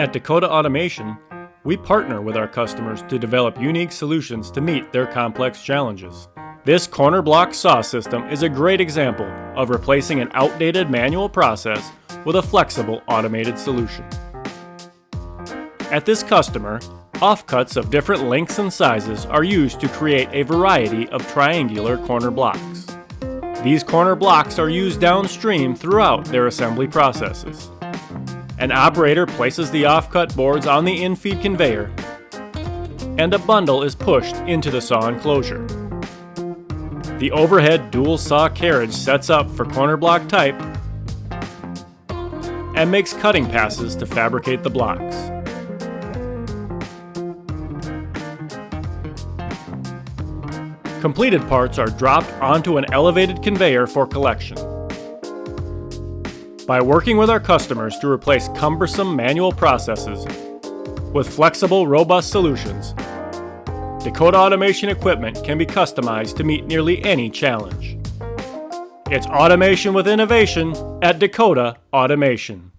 At Dakota Automation, we partner with our customers to develop unique solutions to meet their complex challenges. This corner block saw system is a great example of replacing an outdated manual process with a flexible automated solution. At this customer, offcuts of different lengths and sizes are used to create a variety of triangular corner blocks. These corner blocks are used downstream throughout their assembly processes. An operator places the offcut boards on the infeed conveyor, and a bundle is pushed into the saw enclosure. The overhead dual saw carriage sets up for corner block type and makes cutting passes to fabricate the blocks. Completed parts are dropped onto an elevated conveyor for collection. By working with our customers to replace cumbersome manual processes with flexible, robust solutions, Dakota Automation equipment can be customized to meet nearly any challenge. It's automation with innovation at Dakota Automation.